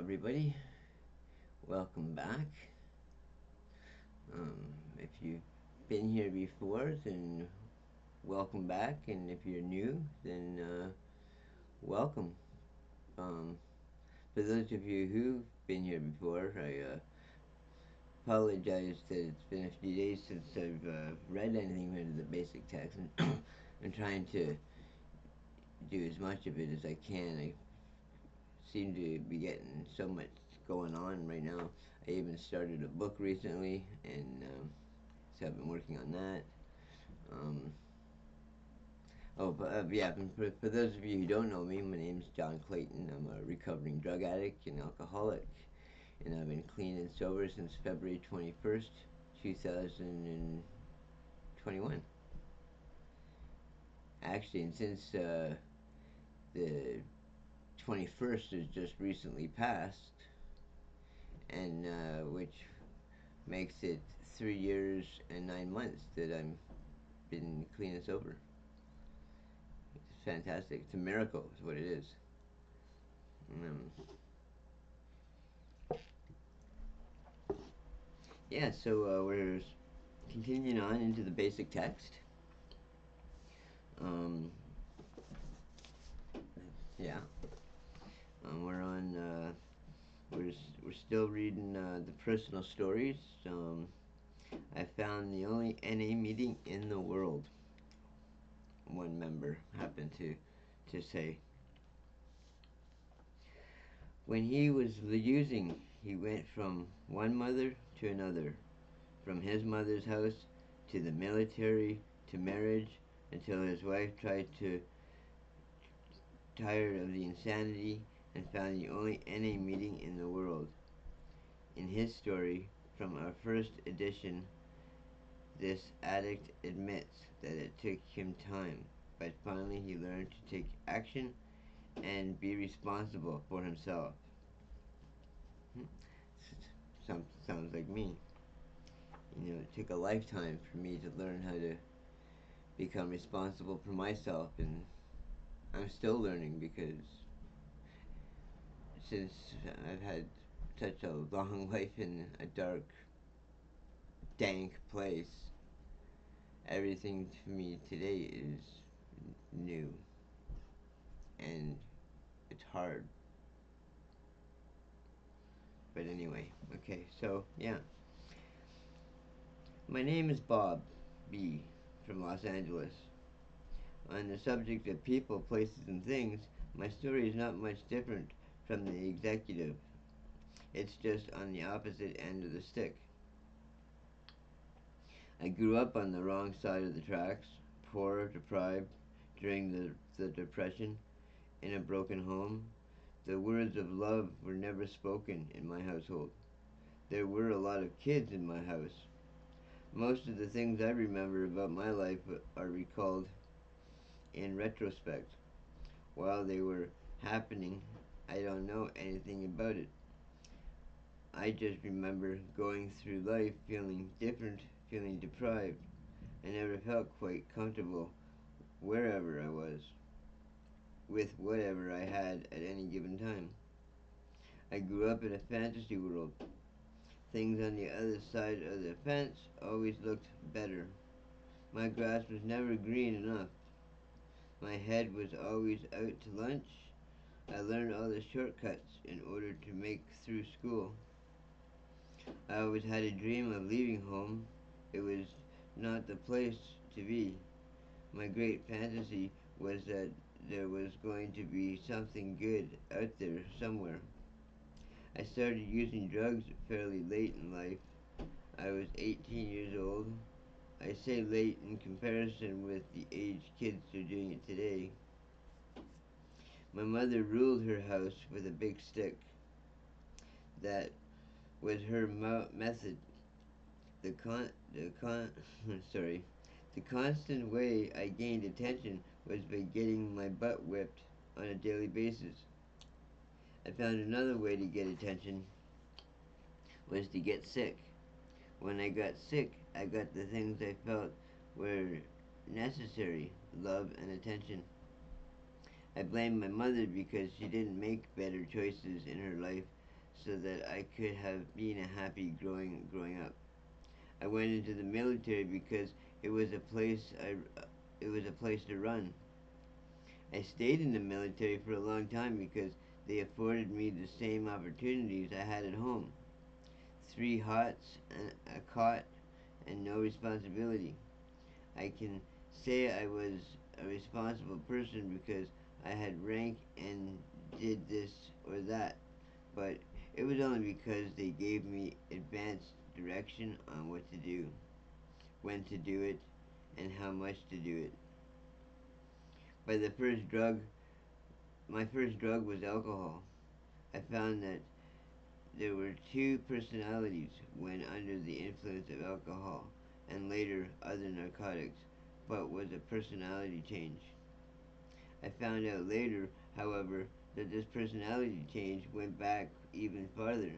everybody. Welcome back. If you've been here before, then welcome back. And if you're new, then welcome. Um, for those of you who've been here before, I apologize that it's been a few days since I've read anything into the basic text. And I'm trying to do as much of it as I can. I seem to be getting so much going on right now. I even started a book recently, and so I've been working on that. Um, yeah, for those of you who don't know me, my name is John Clayton. I'm a recovering drug addict and alcoholic, and I've been clean and sober since February 21st, 2021. Actually, and since the 21st has just recently passed, and which makes it 3 years and 9 months that I've been clean and sober. It's fantastic. It's a miracle, is what it is. Yeah, so we're continuing on into the basic text. Um, yeah, we're on. We're still reading the personal stories. I found the only NA meeting in the world. One member happened to say. When he was using, he went from one mother to another, from his mother's house to the military to marriage, until his wife tried to tired of the insanity and found the only NA meeting in the world. In his story, from our first edition, this addict admits that it took him time, but finally he learned to take action and be responsible for himself. Sounds like me. It took a lifetime for me to learn how to become responsible for myself, and I'm still learning because since I've had such a long life in a dark, dank place, everything to me today is new and it's hard. But anyway, okay, so yeah. My name is Bob B. from Los Angeles. On the subject of people, places, and things, my story is not much different from the executive. It's just on the opposite end of the stick. I grew up on the wrong side of the tracks, poor, deprived, during the Depression, in a broken home. The words of love were never spoken in my household. There were a lot of kids in my house. Most of the things I remember about my life are recalled in retrospect. While they were happening, I don't know anything about it. I just remember going through life feeling different, feeling deprived. I never felt quite comfortable wherever I was, with whatever I had at any given time. I grew up in a fantasy world. Things on the other side of the fence always looked better. My grass was never green enough. My head was always out to lunch. I learned all the shortcuts in order to make through school. I always had a dream of leaving home. It was not the place to be. My great fantasy was that there was going to be something good out there somewhere. I started using drugs fairly late in life. I was 18 years old. I say late in comparison with the age kids are doing it today. My mother ruled her house with a big stick. That was her method. Sorry. The constant way I gained attention was by getting my butt whipped on a daily basis. I found another way to get attention was to get sick. When I got sick, I got the things I felt were necessary, love and attention. I blamed my mother because she didn't make better choices in her life so that I could have been a happy growing up. I went into the military because it was a place it was a place to run. I stayed in the military for a long time because they afforded me the same opportunities I had at home. Three hots, a cot, and no responsibility. I can say I was a responsible person because I had rank and did this or that, but it was only because they gave me advanced direction on what to do, when to do it, and how much to do it. By the first drug, my first drug was alcohol. I found that there were two personalities when under the influence of alcohol and later other narcotics, but was a personality change. I found out later, however, that this personality change went back even farther.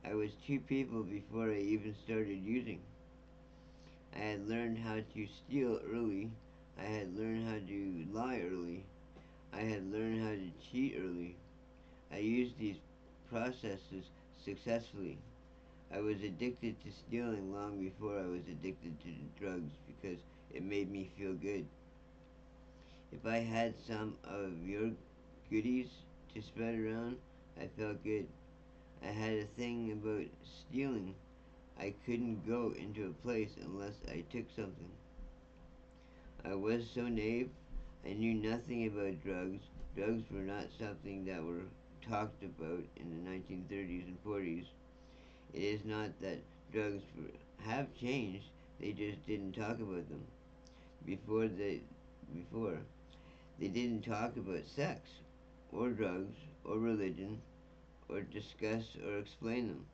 I was two people before I even started using. I had learned how to steal early. I had learned how to lie early. I had learned how to cheat early. I used these processes successfully. I was addicted to stealing long before I was addicted to drugs because it made me feel good. If I had some of your goodies to spread around, I felt good. I had a thing about stealing. I couldn't go into a place unless I took something. I was so naive. I knew nothing about drugs. Drugs were not something that were talked about in the 1930s and 40s. It is not that drugs have changed, they just didn't talk about them. Before they, before, they didn't talk about sex, or drugs, or religion, or discuss or explain them.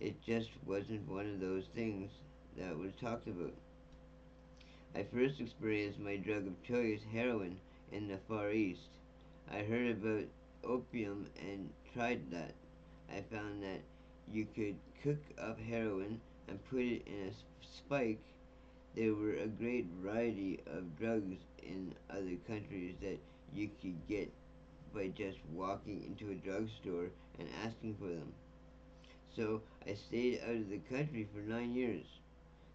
It just wasn't one of those things that was talked about. I first experienced my drug of choice, heroin, in the Far East. I heard about opium and tried that. I found that you could cook up heroin and put it in a spike. There were a great variety of drugs in other countries that you could get by just walking into a drugstore and asking for them. So I stayed out of the country for 9 years.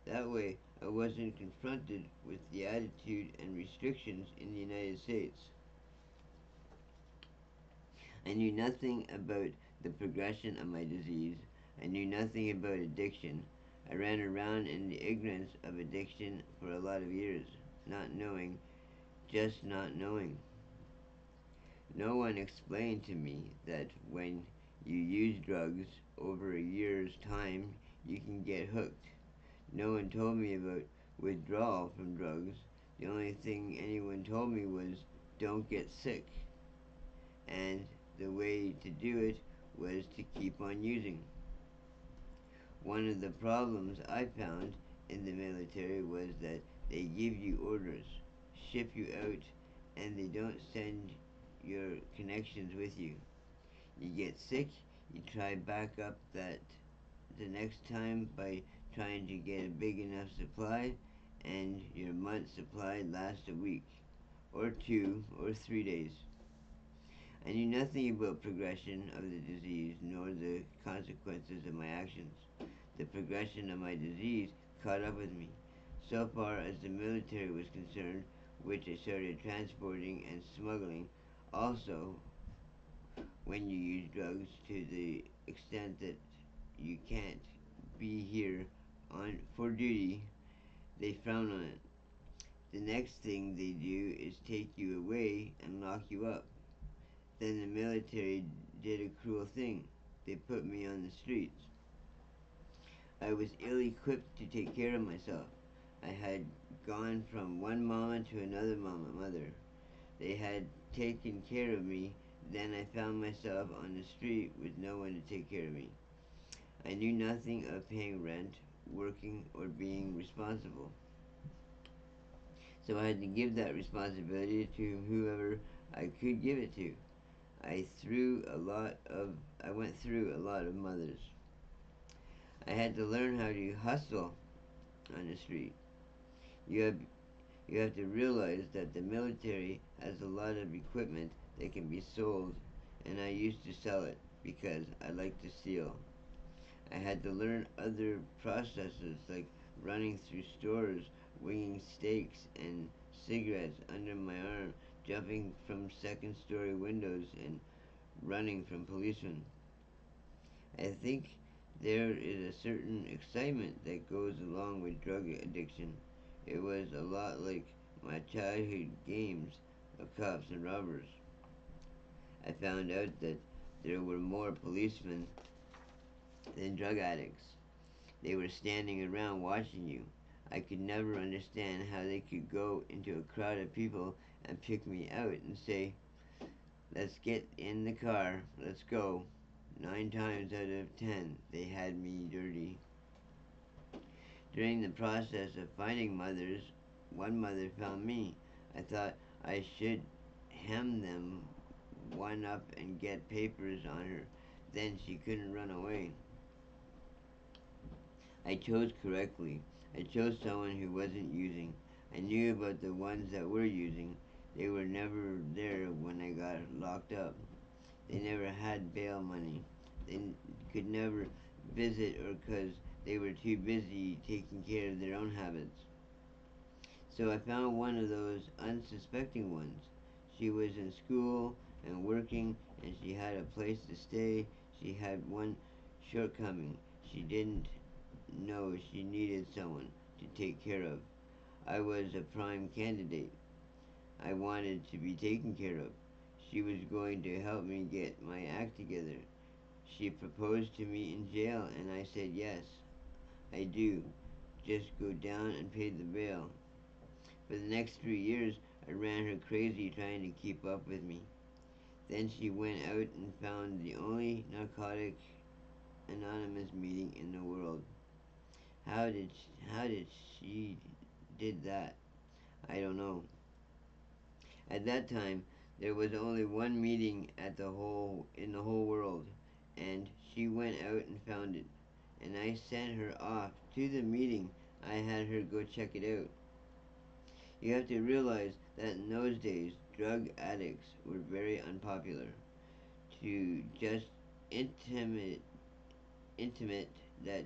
That way, I wasn't confronted with the attitude and restrictions in the United States. I knew nothing about the progression of my disease. I knew nothing about addiction. I ran around in the ignorance of addiction for a lot of years, not knowing, just not knowing. No one explained to me that when you use drugs over a year's time, you can get hooked. No one told me about withdrawal from drugs. The only thing anyone told me was don't get sick. And the way to do it was to keep on using. One of the problems I found in the military was that they give you orders, ship you out, and they don't send your connections with you. You get sick, you try back up that the next time by trying to get a big enough supply, and your month's supply lasts a week, or 2 or 3 days. I knew nothing about progression of the disease nor the consequences of my actions. The progression of my disease caught up with me. So far as the military was concerned, which I started transporting and smuggling, also when you use drugs to the extent that you can't be here on for duty, they frown on it. The next thing they do is take you away and lock you up. Then the military did a cruel thing. They put me on the streets. I was ill equipped to take care of myself. I had gone from one mama to another mother. They had taken care of me. Then I found myself on the street with no one to take care of me. I knew nothing of paying rent, working, or being responsible. So I had to give that responsibility to whoever I could give it to. I went through a lot of mothers. I had to learn how to hustle on the street. You have you have to realize that the military has a lot of equipment that can be sold, and I used to sell it. because I like to steal. I had to learn other processes like running through stores, winging steaks and cigarettes under my arm, jumping from second story windows, and running from policemen. I think there is a certain excitement that goes along with drug addiction. It was a lot like my childhood games of cops and robbers. I found out that there were more policemen than drug addicts. They were standing around watching you. I could never understand how they could go into a crowd of people and pick me out and say, "Let's get in the car, let's go." 9 times out of 10, they had me dirty. During the process of finding mothers, one mother found me. I thought I should hem them one up and get papers on her. Then she couldn't run away. I chose correctly. I chose someone who wasn't using. I knew about the ones that were using. They were never there when I got locked up. They never had bail money. They could never visit or because they were too busy taking care of their own habits. So I found one of those unsuspecting ones. She was in school and working, and she had a place to stay. She had one shortcoming. She didn't know she needed someone to take care of. I was a prime candidate. I wanted to be taken care of. She was going to help me get my act together. She proposed to me in jail, and I said yes, I do. Just go down and pay the bail. For the next 3 years, I ran her crazy trying to keep up with me. Then she went out and found the only narcotic anonymous meeting in the world. How did she did that? I don't know. At that time, there was only one meeting at the whole in the whole world, and she went out and found it. And I sent her off to the meeting. I had her go check it out. You have to realize that in those days, drug addicts were very unpopular. To just intimate intimate that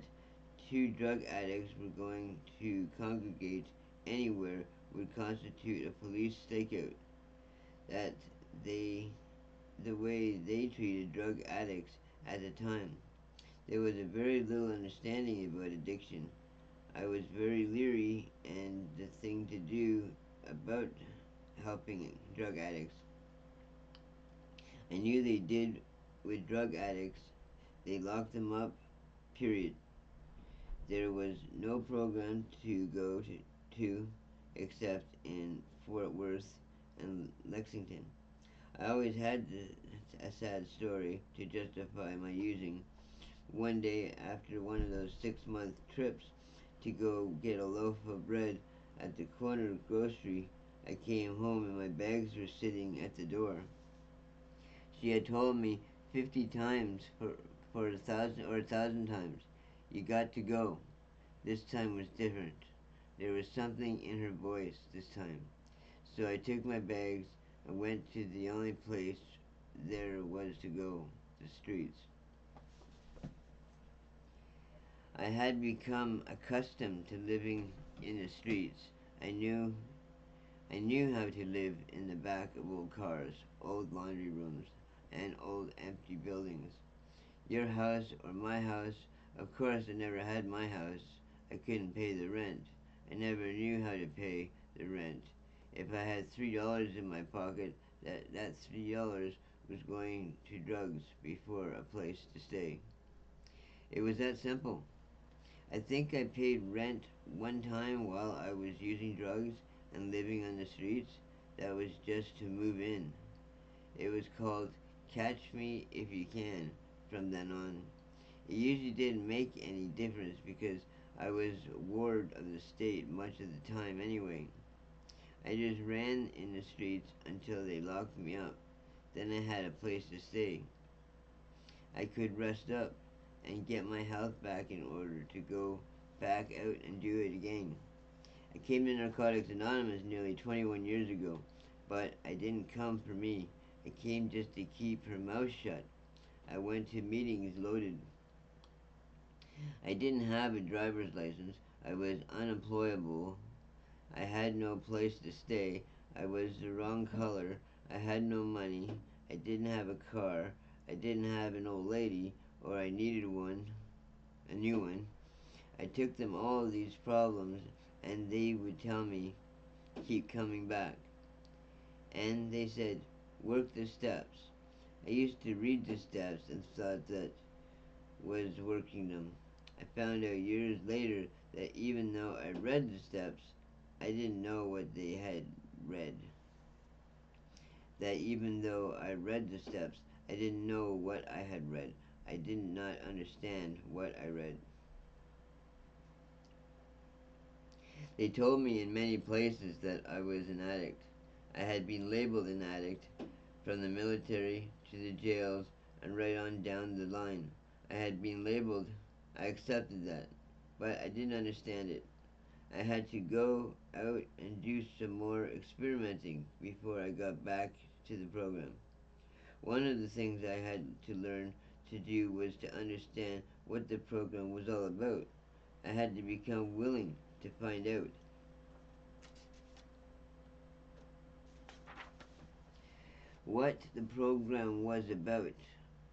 two drug addicts were going to congregate anywhere would constitute a police stakeout. That they the way they treated drug addicts at the time. There was a very little understanding about addiction. I was very leery and the thing to do about helping drug addicts. I knew they did with drug addicts. They locked them up, period. There was no program to go to except in Fort Worth and Lexington. I always had a sad story to justify my using. One day, after one of those 6 month trips to go get a loaf of bread at the corner grocery, I came home and my bags were sitting at the door. She had told me 50 times for a thousand times, "You got to go." This time was different. There was something in her voice this time. So I took my bags and went to the only place there was to go, the streets. I had become accustomed to living in the streets. I knew I knew how to live in the back of old cars, old laundry rooms, and old empty buildings. Your house or my house, of course I never had my house. I couldn't pay the rent. I never knew how to pay the rent. If I had $3 in my pocket, that $3 was going to drugs before a place to stay. It was that simple. I think I paid rent one time while I was using drugs and living on the streets. That was just to move in. It was called Catch Me If You Can from then on. It usually didn't make any difference because I was ward of the state much of the time anyway. I just ran in the streets until they locked me up. Then I had a place to stay. I could rest up and get my health back in order to go back out and do it again. I came to Narcotics Anonymous nearly 21 years ago, but I didn't come for me. I came just to keep her mouth shut. I went to meetings loaded. I didn't have a driver's license. I was unemployable. I had no place to stay. I was the wrong color. I had no money. I didn't have a car. I didn't have an old lady, or I needed one, a new one. I took them all these problems, and they would tell me, keep coming back. And they said, work the steps. I used to read the steps and thought that was working them. I found out years later that even though I read the steps, I didn't know what they had read. That even though I read the steps, I didn't know what I had read. I did not understand what I read. They told me in many places that I was an addict. I had been labeled an addict from the military to the jails and right on down the line. I had been labeled. I accepted that, but I didn't understand it. I had to go out and do some more experimenting before I got back to the program. One of the things I had to learn to do was to understand what the program was all about. I had to become willing to find out. What the program was about.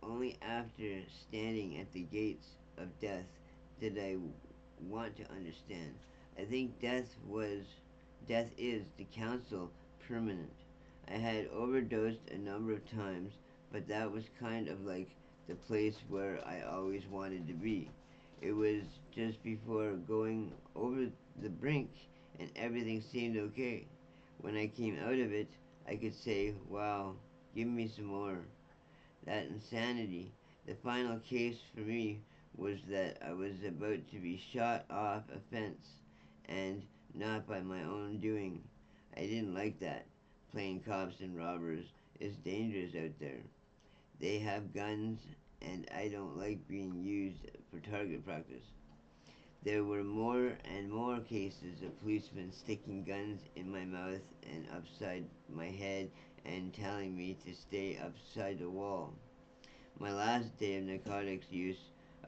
Only after standing at the gates of death did I want to understand. I think death is the counsel permanent. I had overdosed a number of times, but that was kind of like the place where I always wanted to be. It was just before going over the brink and everything seemed okay. When I came out of it, I could say, wow, give me some more. That insanity. The final case for me was that I was about to be shot off a fence, and not by my own doing. I didn't like that. Playing cops and robbers is dangerous out there. They have guns, and I don't like being used for target practice. There were more and more cases of policemen sticking guns in my mouth and upside my head and telling me to stay upside the wall. My last day of narcotics use,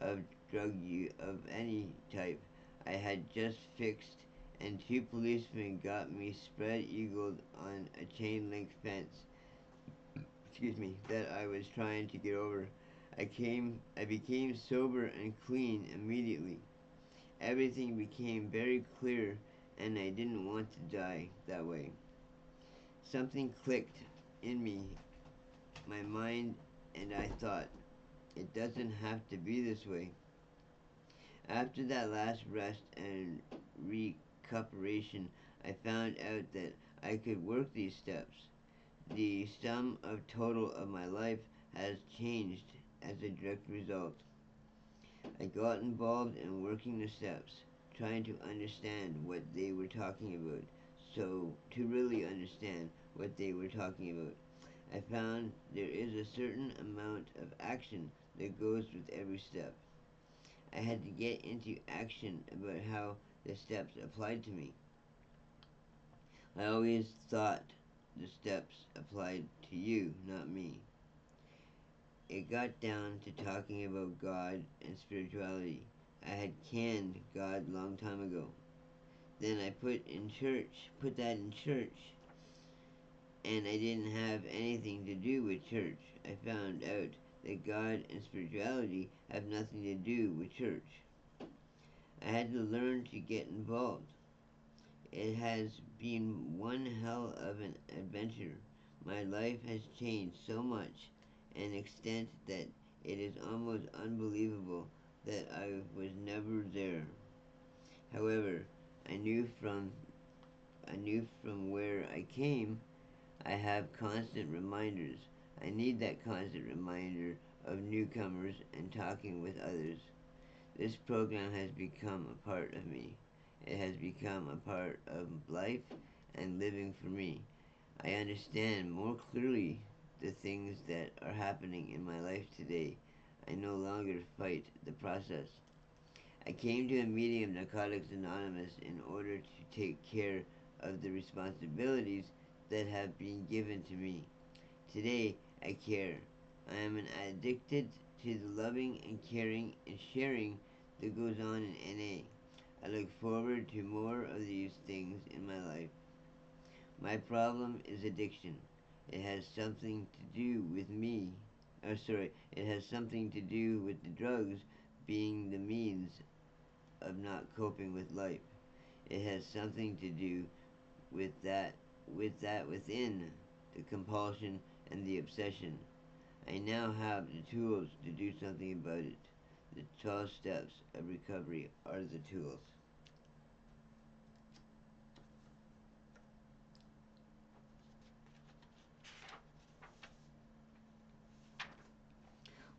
of drug use of any type, I had just fixed, and two policemen got me spread eagled on a chain link fence. That I was trying to get over. I became sober and clean immediately. Everything became very clear, and I didn't want to die that way. Something clicked in me, my mind, and I thought, it doesn't have to be this way. After that last rest and recuperation, I found out that I could work these steps. The sum of total of my life has changed as a direct result. I got involved in working the steps, trying to understand what they were talking about. So, to really understand what they were talking about, I found there is a certain amount of action that goes with every step. I had to get into action about how the steps applied to me. I always thought the steps applied to you, not me. It got down to talking about God and spirituality. I had canned God long time ago. Then I put that in church, and I didn't have anything to do with church. I found out that God and spirituality have nothing to do with church. I had to learn to get involved. It has been one hell of an adventure. My life has changed so much, an extent that it is almost unbelievable that I was never there. However, I knew from where I came, I have constant reminders. I need that constant reminder of newcomers and talking with others. This program has become a part of me. It has become a part of life and living for me. I understand more clearly the things that are happening in my life today. I no longer fight the process. I came to a meeting of Narcotics Anonymous in order to take care of the responsibilities that have been given to me. Today, I care. I am an addicted to the loving and caring and sharing that goes on in NA. I look forward to more of these things in my life. My problem is addiction. It has something to do with me. Oh, sorry. It has something to do with the drugs being the means of not coping with life. It has something to do with that within the compulsion and the obsession. I now have the tools to do something about it. The 12 steps of recovery are the tools.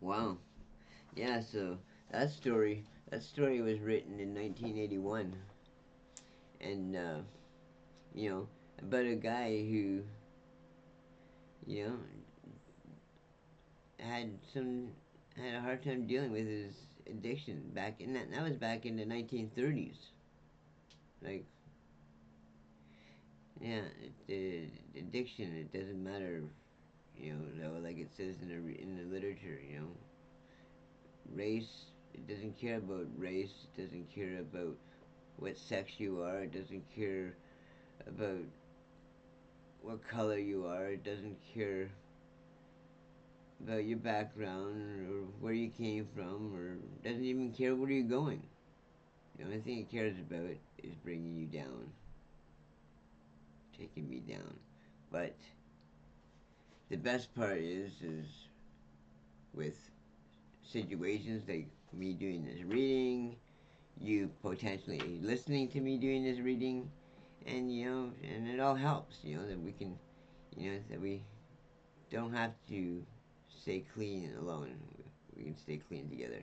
Wow. Yeah, so that story was written in 1981, and you know, about a guy who, you know, had some had a hard time dealing with his addiction back in that was back in the 1930s. Like, yeah, the addiction, it doesn't matter, like it says in the literature, race, it doesn't care about race, it doesn't care about what sex you are, it doesn't care about what color you are, it doesn't care about your background or where you came from, or doesn't even care where you're going. The only thing it cares about is bringing you down, taking me down. But the best part is with situations like me doing this reading, you potentially listening to me doing this reading, and and it all helps, that we can, that we don't have to stay clean alone. We can stay clean together.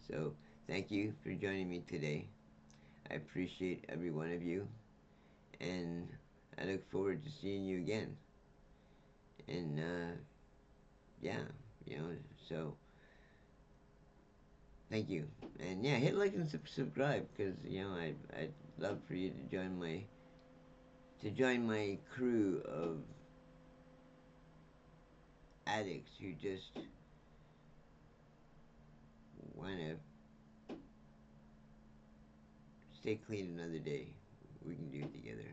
So, thank you for joining me today. I appreciate every one of you, and I look forward to seeing you again. And yeah, you know, so thank you. And yeah, hit like and subscribe, because I'd love for you to join my crew of addicts who just want to stay clean another day. We can do it together.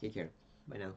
Take care. Bye now.